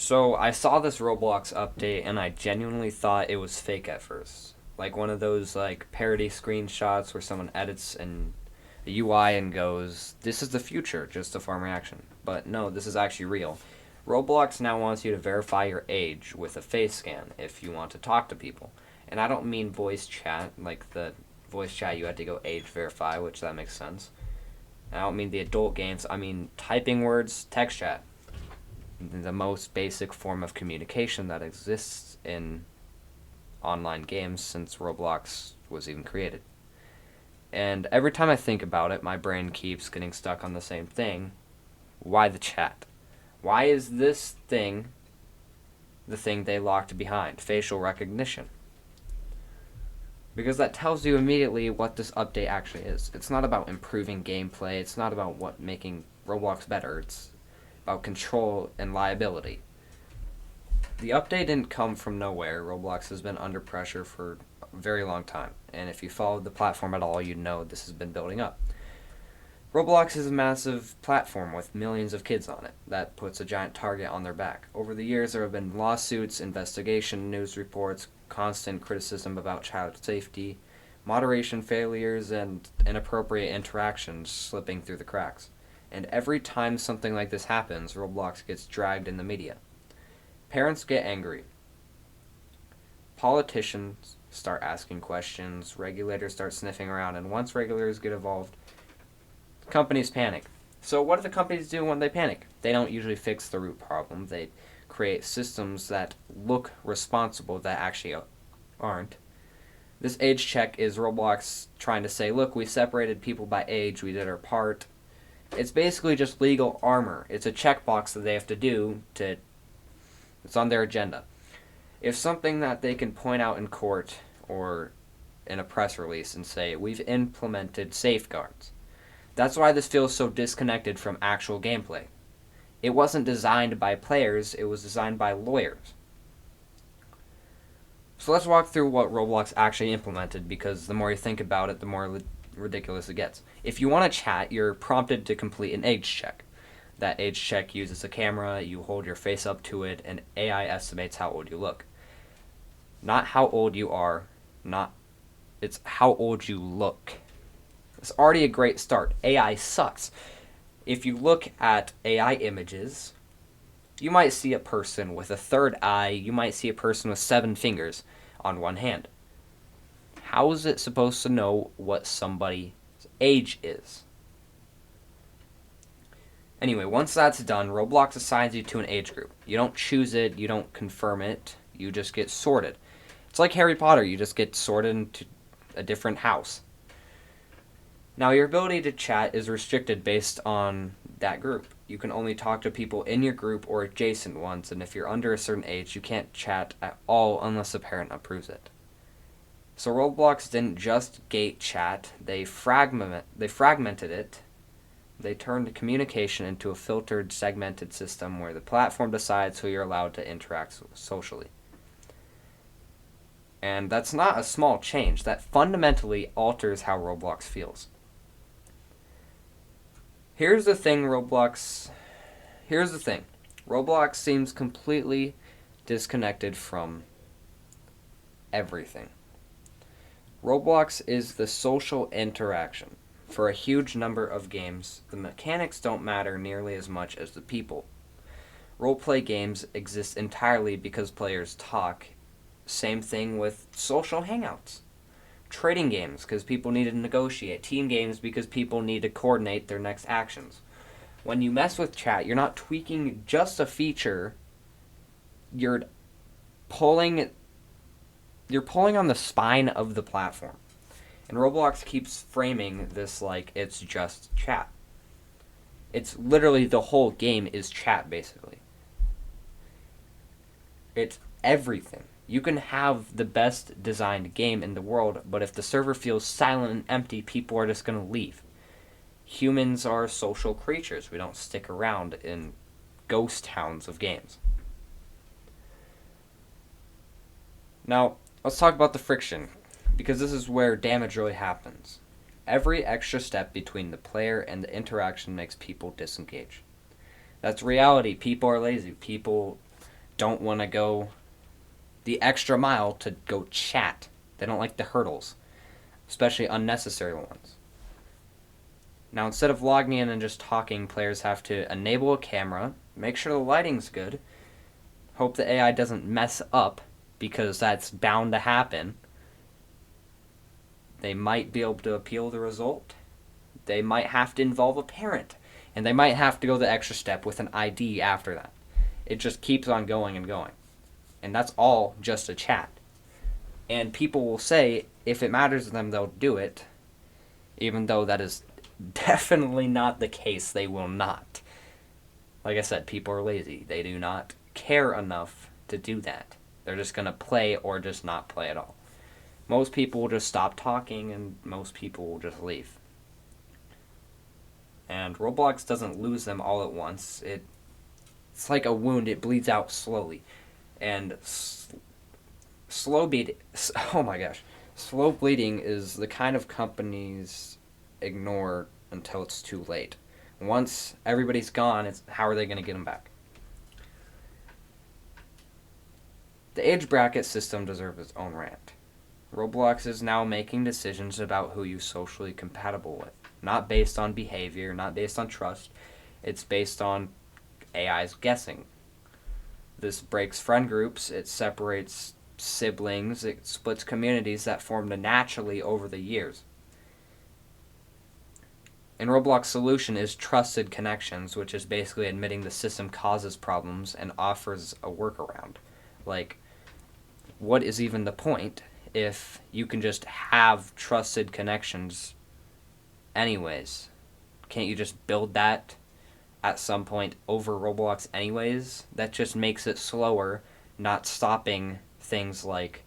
So I saw this Roblox update and I genuinely thought it was fake at first. Like one of those like parody screenshots where someone edits and the UI and goes, "This is the future," just a farm reaction. But no, this is actually real. Roblox now wants you to verify your age with a face scan if you want to talk to people. And I don't mean voice chat, like the voice chat you had to go age verify, which that makes sense. I don't mean the adult games, I mean typing words, text chat, the most basic form of communication that exists in online games since Roblox was even created. And every time I think about it, my brain keeps getting stuck on the same thing. Why the chat? Why is this thing the thing they locked behind? Facial recognition. Because that tells you immediately what this update actually is. It's not about improving gameplay, it's not about what making Roblox better, it's about control and liability. The update didn't come from nowhere. Roblox has been under pressure for a very long time, and if you followed the platform at all, you'd know this has been building up. Roblox is a massive platform with millions of kids on it that puts a giant target on their back. Over the years, there have been lawsuits, investigation, news reports, constant criticism about child safety, moderation failures, and inappropriate interactions slipping through the cracks. And every time something like this happens, Roblox gets dragged in the media. Parents get angry. Politicians start asking questions. Regulators start sniffing around. And once regulators get involved, companies panic. So what do the companies do when they panic? They don't usually fix the root problem. They create systems that look responsible that actually aren't. This age check is Roblox trying to say, look, we separated people by age. We did our part. It's basically just legal armor. It's a checkbox that they have to do to. It's on their agenda. If something that they can point out in court or in a press release and say, we've implemented safeguards. That's why this feels so disconnected from actual gameplay. It wasn't designed by players, it was designed by lawyers. So let's walk through what Roblox actually implemented, because the more you think about it, the more ridiculous it gets. If you want to chat, you're prompted to complete an age check. That age check uses a camera, you hold your face up to it, and AI estimates how old you look. Not how old you are, it's how old you look. It's already a great start. AI sucks. If you look at AI images, you might see a person with a third eye, you might see a person with 7 fingers on one hand. How is it supposed to know what somebody's age is? Anyway, once that's done, Roblox assigns you to an age group. You don't choose it, you don't confirm it, you just get sorted. It's like Harry Potter, you just get sorted into a different house. Now, your ability to chat is restricted based on that group. You can only talk to people in your group or adjacent ones, and if you're under a certain age, you can't chat at all unless a parent approves it. So Roblox didn't just gate chat, they fragmented it. They turned communication into a filtered, segmented system where the platform decides who you're allowed to interact socially. And that's not a small change. That fundamentally alters how Roblox feels. Here's the thing. Roblox seems completely disconnected from everything. Roblox is the social interaction. For a huge number of games, the mechanics don't matter nearly as much as the people. Roleplay games exist entirely because players talk. Same thing with social hangouts. Trading games because people need to negotiate. Team games because people need to coordinate their next actions. When you mess with chat, you're not tweaking just a feature. You're pulling on the spine of the platform. And Roblox keeps framing this like it's just chat. It's literally the whole game is chat, basically. It's everything. You can have the best designed game in the world, but if the server feels silent and empty, people are just going to leave. Humans are social creatures. We don't stick around in ghost towns of games. Now, let's talk about the friction, because this is where damage really happens. Every extra step between the player and the interaction makes people disengage. That's reality. People are lazy. People don't want to go the extra mile to go chat. They don't like the hurdles, especially unnecessary ones. Now, instead of logging in and just talking, players have to enable a camera, make sure the lighting's good, hope the AI doesn't mess up, because that's bound to happen. They might be able to appeal the result. They might have to involve a parent. And they might have to go the extra step with an ID after that. It just keeps on going and going. And that's all just a chat. And people will say, if it matters to them, they'll do it. Even though that is definitely not the case. They will not. Like I said, people are lazy. They do not care enough to do that. They're just going to play or just not play at all. Most people will just stop talking, and most people will just leave. And Roblox doesn't lose them all at once. It's like a wound. It bleeds out slowly. And slow bleeding is the kind of companies ignore until it's too late. Once everybody's gone, it's how are they going to get them back? The age bracket system deserves its own rant. Roblox is now making decisions about who you're socially compatible with. Not based on behavior, not based on trust. It's based on AI's guessing. This breaks friend groups, it separates siblings, it splits communities that formed naturally over the years. And Roblox's solution is trusted connections, which is basically admitting the system causes problems and offers a workaround. Like, what is even the point if you can just have trusted connections anyways? Can't you just build that at some point over Roblox anyways? That just makes it slower, not stopping things like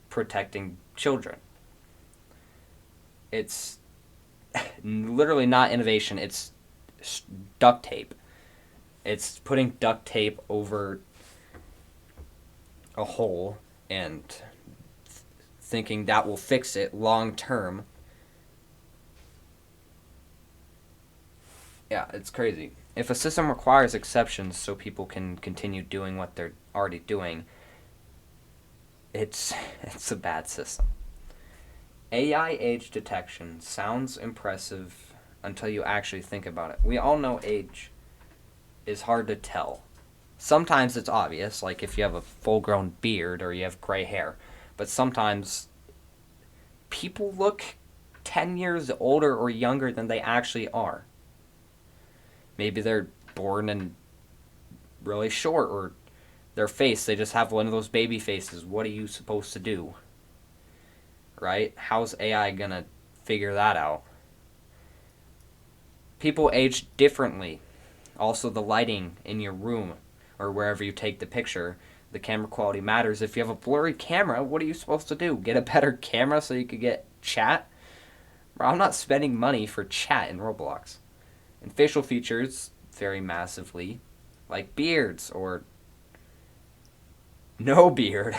protecting children. It's literally not innovation, it's duct tape. It's putting duct tape over a hole and thinking that will fix it long term. Yeah, it's crazy. If a system requires exceptions so people can continue doing what they're already doing, it's a bad system. AI age detection sounds impressive until you actually think about it. We all know age is hard to tell. Sometimes it's obvious, like if you have a full-grown beard or you have gray hair. But sometimes people look 10 years older or younger than they actually are. Maybe they're born and really short, or their face, they just have one of those baby faces. What are you supposed to do? Right? How's AI gonna figure that out? People age differently. Also, the lighting in your room or wherever you take the picture, the camera quality matters. If you have a blurry camera, what are you supposed to do? Get a better camera so you could get chat? Bro, I'm not spending money for chat in Roblox. And facial features vary massively, like beards or no beard.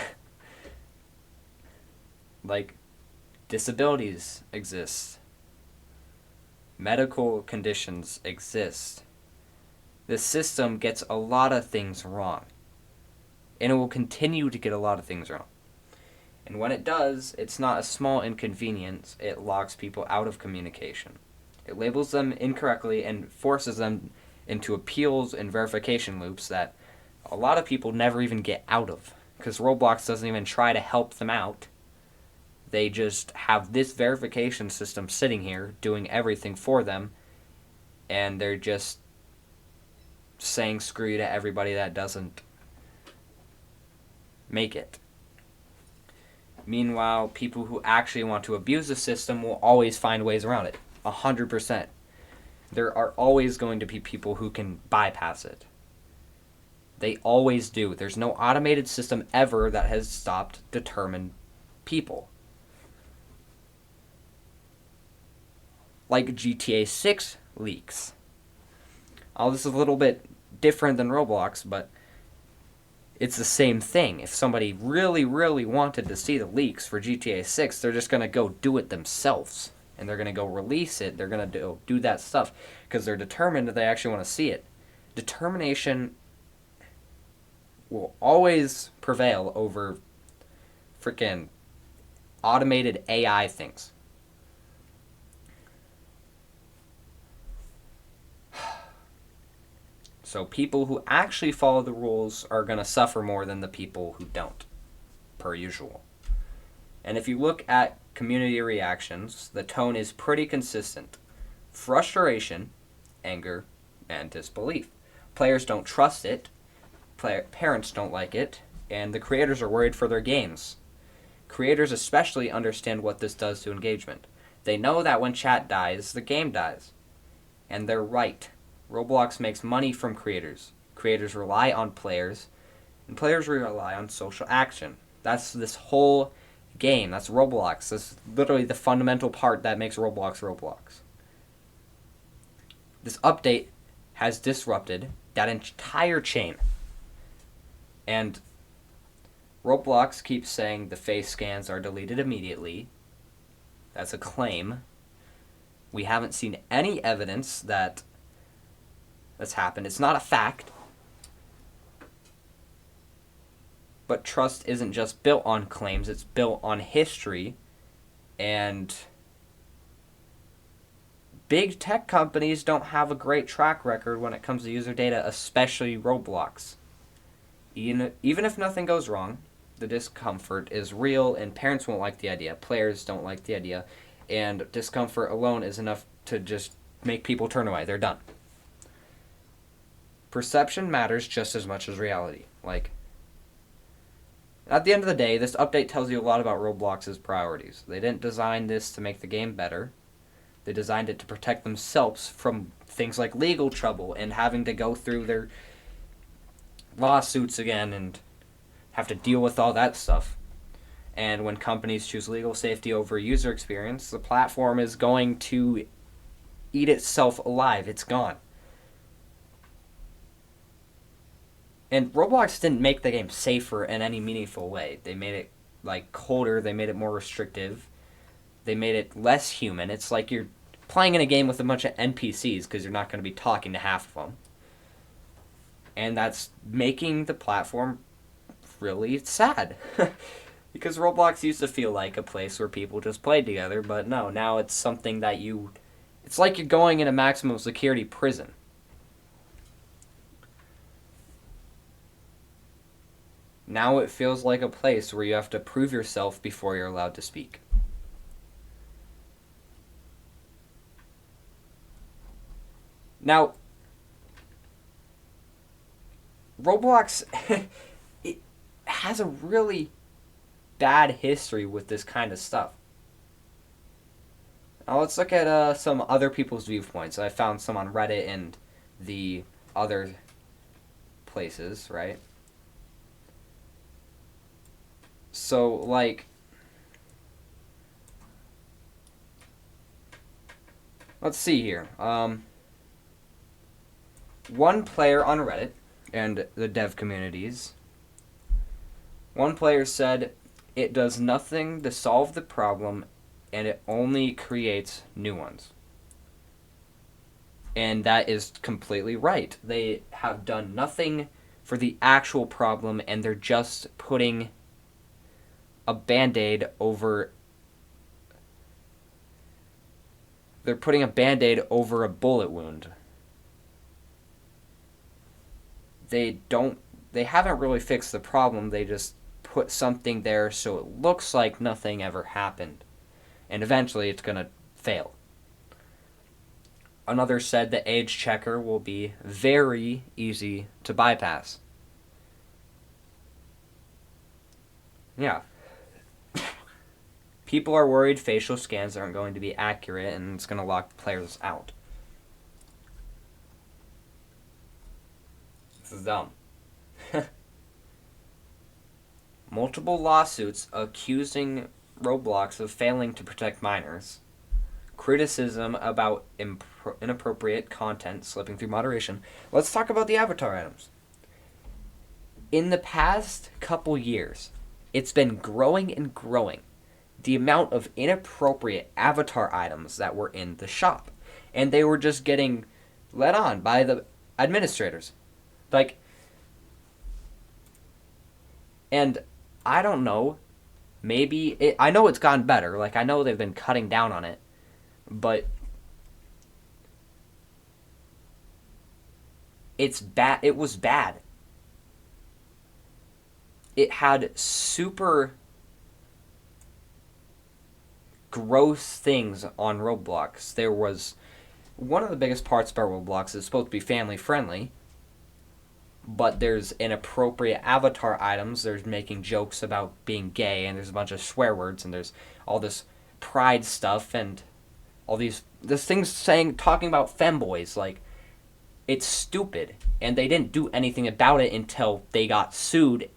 Like, disabilities exist. Medical conditions exist. The system gets a lot of things wrong. And it will continue to get a lot of things wrong. And when it does, it's not a small inconvenience. It locks people out of communication. It labels them incorrectly and forces them into appeals and verification loops that a lot of people never even get out of. Because Roblox doesn't even try to help them out. They just have this verification system sitting here doing everything for them. And they're just saying screw you to everybody that doesn't make it. Meanwhile, people who actually want to abuse the system will always find ways around it. 100%. There are always going to be people who can bypass it. They always do. There's no automated system ever that has stopped determined people. Like GTA 6 leaks. Oh, this is a little bit different than Roblox, but it's the same thing. If somebody really, really wanted to see the leaks for GTA 6, they're just going to go do it themselves. And they're going to go release it. They're going to do that stuff because they're determined that they actually want to see it. Determination will always prevail over freaking automated AI things. So people who actually follow the rules are going to suffer more than the people who don't, per usual. And if you look at community reactions, the tone is pretty consistent. Frustration, anger, and disbelief. Players don't trust it, parents don't like it, and the creators are worried for their games. Creators especially understand what this does to engagement. They know that when chat dies, the game dies. And they're right. Roblox makes money from creators. Creators rely on players, and players rely on social action. That's this whole game. That's Roblox. That's literally the fundamental part that makes Roblox Roblox. This update has disrupted that entire chain. And Roblox keeps saying the face scans are deleted immediately. That's a claim. We haven't seen any evidence that that's happened. It's not a fact. But trust isn't just built on claims, it's built on history. And big tech companies don't have a great track record when it comes to user data, especially Roblox. Even if nothing goes wrong, the discomfort is real, and parents won't like the idea. Players don't like the idea. And discomfort alone is enough to just make people turn away. They're done. Perception matters just as much as reality. Like, at the end of the day, this update tells you a lot about Roblox's priorities. They didn't design this to make the game better. They designed it to protect themselves from things like legal trouble and having to go through their lawsuits again and have to deal with all that stuff. And when companies choose legal safety over user experience, the platform is going to eat itself alive. It's gone. And Roblox didn't make the game safer in any meaningful way. They made it like colder, they made it more restrictive, they made it less human. It's like you're playing in a game with a bunch of NPCs because you're not going to be talking to half of them. And that's making the platform really sad. Because Roblox used to feel like a place where people just played together, but no, now it's something that it's like you're going in a maximum security prison. Now it feels like a place where you have to prove yourself before you're allowed to speak. Now, Roblox it has a really bad history with this kind of stuff. Now let's look at some other people's viewpoints. I found some on Reddit and the other places, right? So, like, let's see here. One player on Reddit and the dev communities, one player said, "It does nothing to solve the problem, and it only creates new ones." And that is completely right. They have done nothing for the actual problem, and they're just putting a band-aid over a bullet wound. They haven't really fixed the problem. They just put something there so it looks like nothing ever happened. And eventually it's going to fail. Another said the age checker will be very easy to bypass. Yeah. People are worried facial scans aren't going to be accurate and it's going to lock players out. This is dumb. Multiple lawsuits accusing Roblox of failing to protect minors. Criticism about inappropriate content slipping through moderation. Let's talk about the avatar items. In the past couple years, it's been growing and growing. The amount of inappropriate avatar items that were in the shop. And they were just getting let on by the administrators. Like, And I don't know, I know it's gotten better. Like, I know they've been cutting down on it, but it was bad. It had super gross things on Roblox. There was one of the biggest parts about Roblox is supposed to be family friendly, but there's inappropriate avatar items. There's making jokes about being gay, and there's a bunch of swear words, and there's all this pride stuff, and all this things talking about femboys. Like, it's stupid, and they didn't do anything about it until they got sued,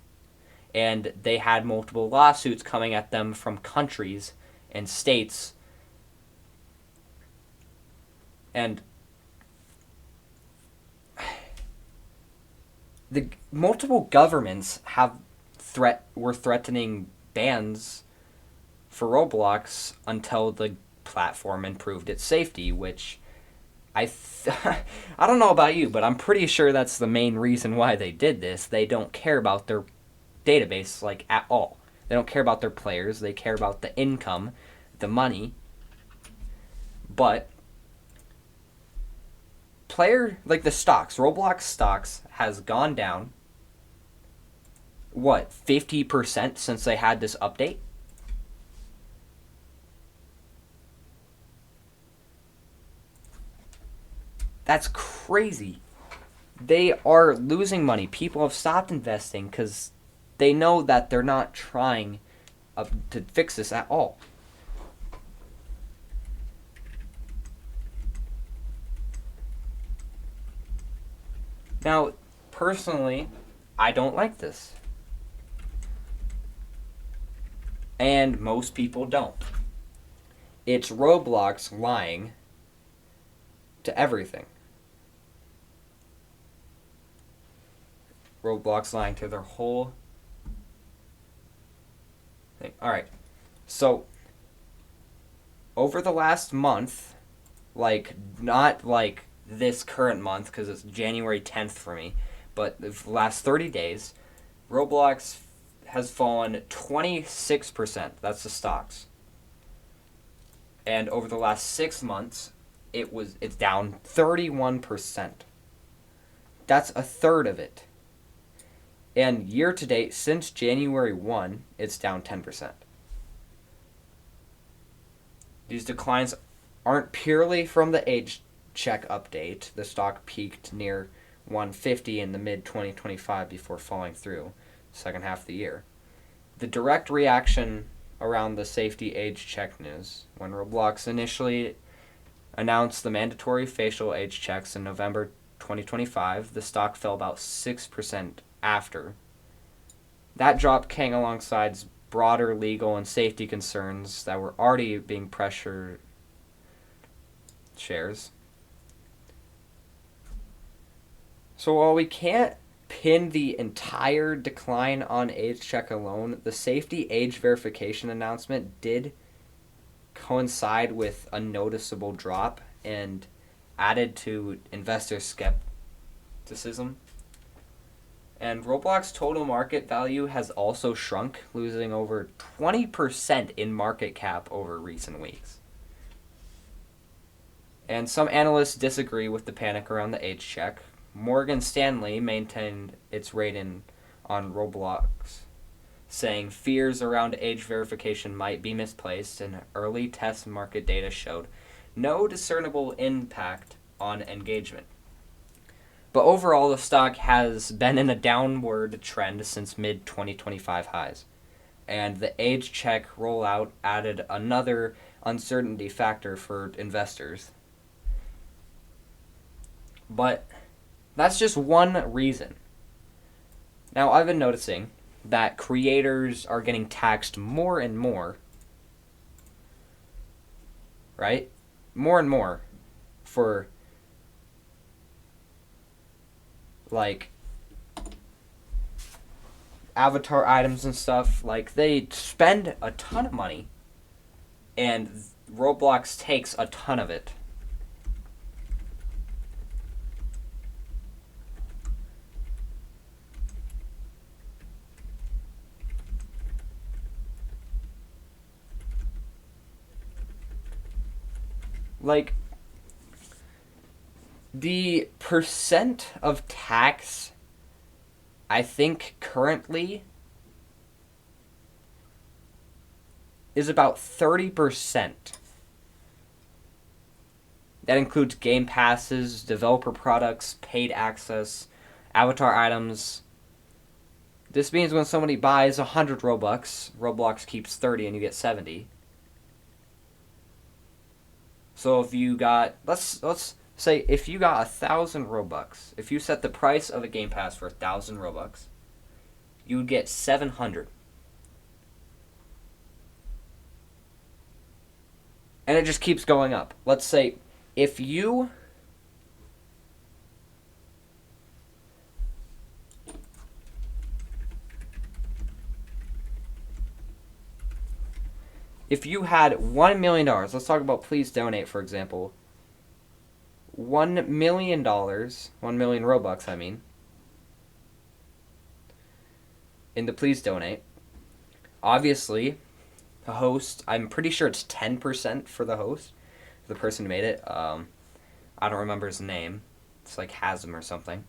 and they had multiple lawsuits coming at them from countries and states, and the multiple governments were threatening bans for Roblox until the platform improved its safety, which I don't know about you, but I'm pretty sure that's the main reason why they did this. They don't care about their database, like, at all. They don't care about their players. They care about the income, the money. But like the stocks, Roblox stocks has gone down, what, 50% since they had this update? That's crazy. They are losing money. People have stopped investing because they know that they're not trying to fix this at all. Now, personally, I don't like this. And most people don't. It's Roblox lying to everything. Roblox lying to their whole thing. Alright, so over the last month, like, not like this current month, because it's January 10th for me, but the last 30 days, Roblox has fallen 26%. That's the stocks. And over the last 6 months, it's down 31%. That's a third of it. And year to date, since January 1, it's down 10%. These declines aren't purely from the age check update. The stock peaked near 150 in the mid 2025 before falling through second half of the year. The direct reaction around the safety age check news, when Roblox initially announced the mandatory facial age checks in November 2025, the stock fell about 6% after. That drop came alongside broader legal and safety concerns that were already being pressured shares. So while we can't pin the entire decline on age check alone, the safety age verification announcement did coincide with a noticeable drop and added to investor skepticism. And Roblox total market value has also shrunk, losing over 20% in market cap over recent weeks. And some analysts disagree with the panic around the age check. Morgan Stanley maintained its rating on Roblox, saying fears around age verification might be misplaced, and early test market data showed no discernible impact on engagement. But overall, the stock has been in a downward trend since mid-2025 highs. And the age check rollout added another uncertainty factor for investors. But that's just one reason. Now, I've been noticing that creators are getting taxed more and more, right? More and more for, like, avatar items and stuff. Like, they spend a ton of money, and Roblox takes a ton of it. Like, the percent of tax, I think currently is about 30%. That includes game passes, developer products, paid access, avatar items. This means when somebody buys 100 Robux, Roblox keeps 30 and you get 70. So if you got, let's say if you got 1,000 Robux, if you set the price of a game pass for 1,000 Robux, you would get 700. And it just keeps going up. Let's say if you had $1 million, let's talk about Please Donate, for example. $1 million, 1 million Robux, I mean, in the Please Donate. Obviously, the host, I'm pretty sure it's 10% for the host, the person who made it. I don't remember his name. It's like Hasm or something.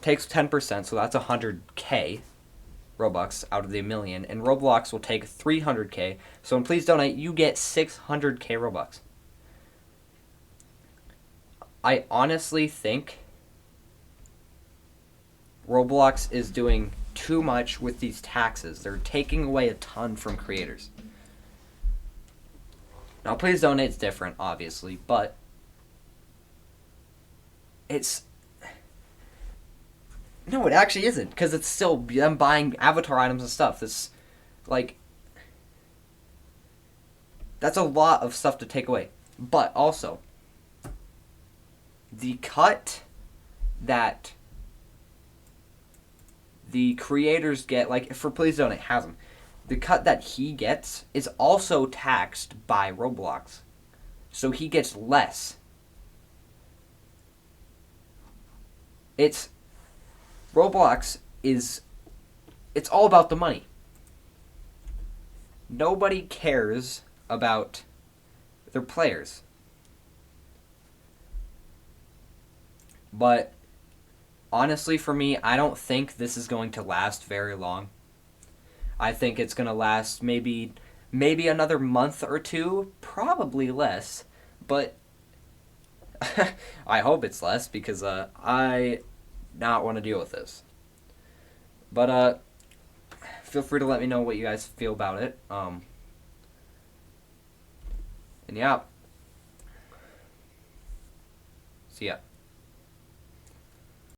Takes 10%, so that's 100K Robux out of the million, and Roblox will take 300K. So in Please Donate, you get 600K Robux. I honestly think Roblox is doing too much with these taxes. They're taking away a ton from creators. Now, Please Donate's different, obviously, but it's... No, it actually isn't, because it's still them buying avatar items and stuff. That's, like... That's a lot of stuff to take away. But also, the cut that the creators get, like, for Please Donate, has them. The cut that he gets is also taxed by Roblox. So he gets less. Roblox is... It's all about the money. Nobody cares about their players. But honestly, for me, I don't think this is going to last very long. I think it's going to last maybe another month or two, probably less. But I hope it's less, because I not want to deal with this. But feel free to let me know what you guys feel about it. And yeah. See ya.